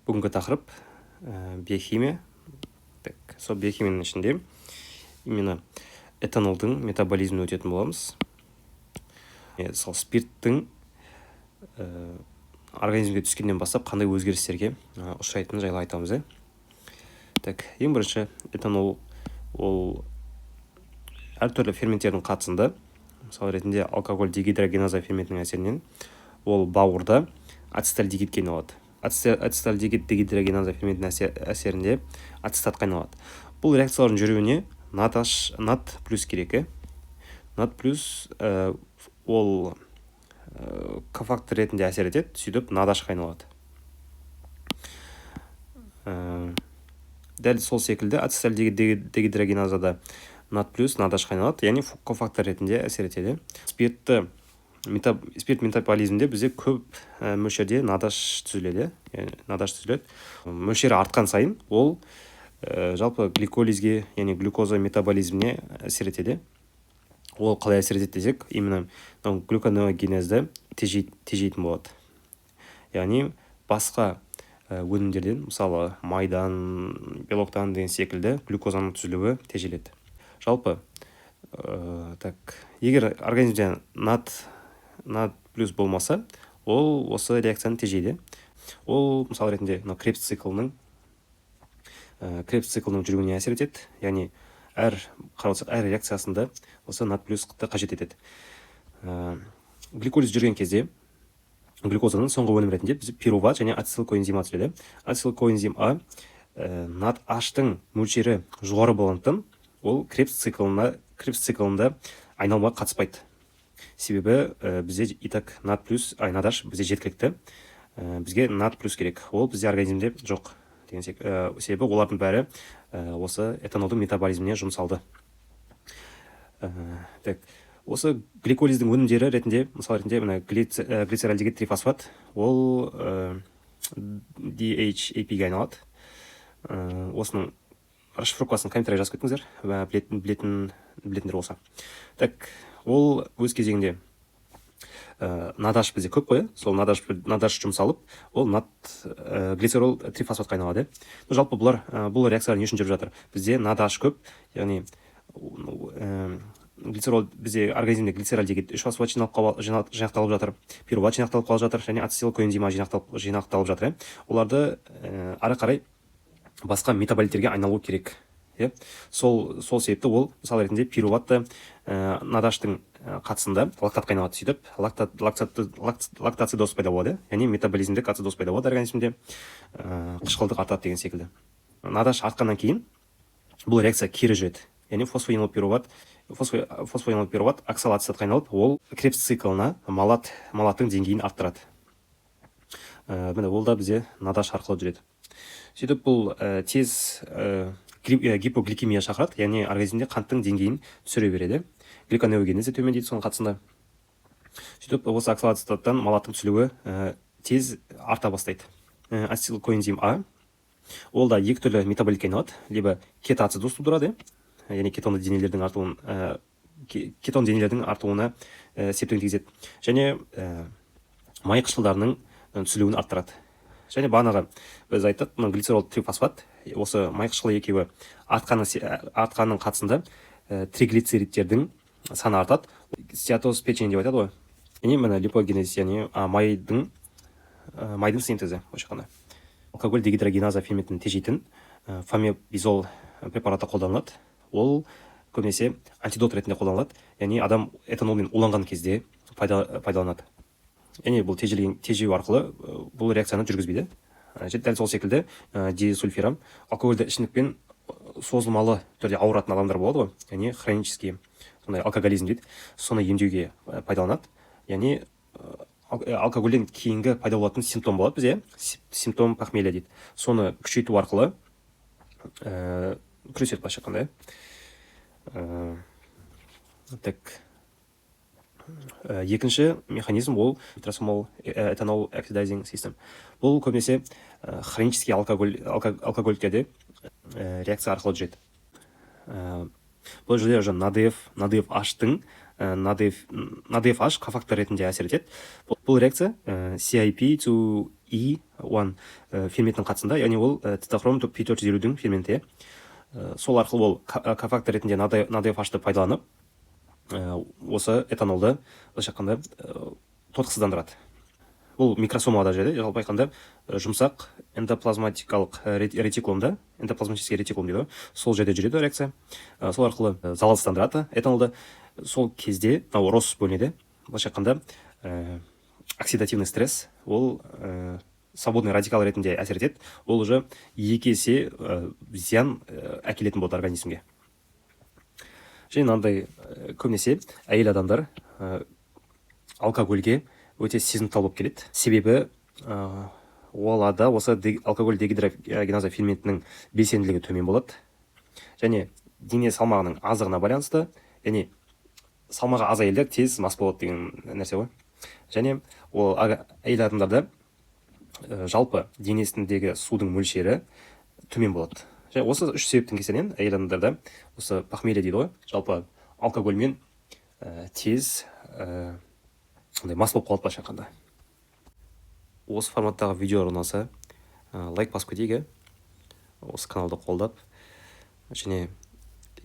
Бүгінгі тақырып биохимия. Сол биохимияның ішінде именно этанолдың метаболизмін өтетін боламыз. Сол спирттің организмге түскеннен бастап қандай өзгерістерге ұшырайтыны жайлы айтамыз. Ең бірінші, этанол ол әртүрлі ферменттердің қатысында, мысалы ретінде алкоголь дегидрогеназа ферментінің әсерінен ол бауырда ацетальдегид қайналады. Ацетальдегид дегидрогеназа ферментінің әсерінде ацетат қайналады. Бұл реакциялардың жүруіне нат плюс керек. Нат плюс ол кофактор ретінде әсер етеді, сөйтіп надаш қайналады. Дәл сол секілді ацетальдегид дегидрогеназада нат плюс надаш қайналады, яғни кофактор ретінде әсер етеді. Спирт метаболизмде бізде көп мөлшерде надаш түзіледі. Мөлшері артқан сайын ол жалпы гликолизге, яғни глюкоза метаболизміне әсер етеді. Ол қалай әсер етеді десек, именно глюконеогенезді тежейтін болады. Яғни басқа өнімдерден, мысалы майдан, белоктан деген секілді глюкозаның түзілуі тежеледі. Жалпы, егер организмде нат плюс болмаса, ол осы реакцияны тежейді. Ол мысалы ретінде крепс циклының жүруіне әсер етеді. Яғни әр реакциясында осы нат плюсты қажет етеді. Гликолиз жүрген кезде глюкозаның соңғы өнім ретінде біз пируват және ацетилкоэнзим А түзіледі. Ацетилкоэнзим А нат H-тың мөлшері жоғары болғандықтан ол крепс циклында айналымға қатыспайды. Себебі бізде надаш бізде жеткілікті. Бізге нат плюс керек. Ол бізде организмде жоқ. Себебі олардың бәрі осы этанолдың метаболизміне жұмсалды. Осы гликолиздің өнімдері ретінде, мысалы ретінде глицеральдегид трифосфат, ол DHAP-ге айналады. Осының расшифровкасын комментарий жазып кеттіңіздер, білетіндер болса. Ол өз кезегінде надаш бізде көп қой, сол надаш жұмсалып, ол глицерол трифосфат қайналады. Жалпы бұл реакциялар не үшін жүріп жатыр? Бізде надаш көп, яғни бізде организмде глицеральдегид 3-фосфат жинақталып жатыр, пируват жинақталып қалып жатыр, және ацетилкоэнзим А жинақталып жатыр. Оларды ары қарай басқа метаболиттерге айналу керек. Сол себепті ол, мысалы ретінде пируватты надаштың қатысында лактат қайналады, сөйтіп лактацидоз пайда болады, яғни метаболизмдік ацидоз пайда болады организмде, қышқылдық артады деген секілді. Надаш артқаннан кейін бұл реакция кері жүреді, яғни фосфоинол пируват оксалоацетат қайналып, ол крепс циклына малаттың деңгейін арттырады. Ол да бізде надаш арқылы жүреді. Сөйтіп бұл тез гипогликемия шақырады, яғни организмде қанттың деңгейін түсіре береді. Гликонеогенезі төмендейді соның қатысында. Сөйтіп осы оксалоацетаттан малаттың түсілуі тез арта бастайды. Ацетилкоэнзим А ол да екі түрлі метаболитке айналады, либо кетоацидоз тудырады, яғни кетон денелердің артуына септігін тигізеді, және май қышқылдарының түсілуін арттырады. Және бағанағы біз айттық, глицерол трифосфат, осы май қышқылы екеуі артқанның қатысында триглицеридтердің саны артады. Стеатоз печени деп айтады ғой. Яғни липогенез, яғни майдың синтезі. Алкоголь дегидрогеназа ферментін тежейтін фомепизол препараты қолданылады. Ол көбінесе антидот ретінде қолданылады, яғни адам этанолмен уланған кезде пайдаланады. Яғни бұл тежеу арқылы бұл реакцияны жүргізбейді. Дәл сол секілді дисульфирам алкогольді ішімдікпен созылмалы түрде ауыратын адамдар болады ғой, яғни хронический алкоголизм дейді, соны емдеуге пайдаланады. Яғни алкогольден кейінгі пайда болатын симптом болады бізде, симптом похмелья дейді. Соны күшейту арқылы күреседі былайша айтқанда. Екінші механизм ол трансформал этанол оксидайзинг систем. Бұл көбінесе хронический алкоголиктерде реакция арқылы жүреді. Бұл жерде уже NADH-тың NADH кофактор ретінде әсер етеді. Бұл реакция CIP to E1 ферментінің қатысында, яғни ол цитохром P450-дің ферменті. Сол арқылы ол кофактор ретінде надефашты пайдаланып, осы этанолды былайша айтқанда тотықсыздандырады. Бұл микросомада жерде жалпы айтқанда жұмсақ эндоплазматикалық ретикулумда, эндоплазматический ретикулум дейді, сол жерде жүреді реакция. Сол арқылы залалсыздандырады этанолды. Сол кезде рос бөлінеді. Былайша айтқанда оксидативный стресс, ол свободный радикал ретінде әсер етеді. Ол уже 2 есе зиян әкелетін болады организмге. Және мынандай көбінесе әйел адамдар алкогольге өте сезімтал болып келеді. Себебі оларда осы алкоголь дегидрогеназа ферментінің белсенділігі төмен болады. Және дене салмағының азығына байланысты, яғни салмағы аз әйелдер тез мас болады деген нәрсе ғой. Және ол әйел адамдарда жалпы денесіндегі судың мөлшері төмен болады. Және осы 3 себептің кесірінен әйел адамдарда осы похмелье дейді ғой, жалпы алкогольмен тез мас болып қалады былайша айтқанда. Осы форматтағы видео ұнаса, лайк басып кетейік. Осы каналды қолдап, және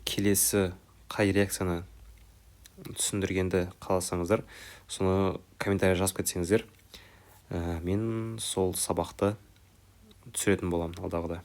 келесі қай реакцияны түсіндіргенді қаласаңыздар, соны комментарий жазып кетсеңіздер, мен сол сабақты түсіретін боламын алдағыда.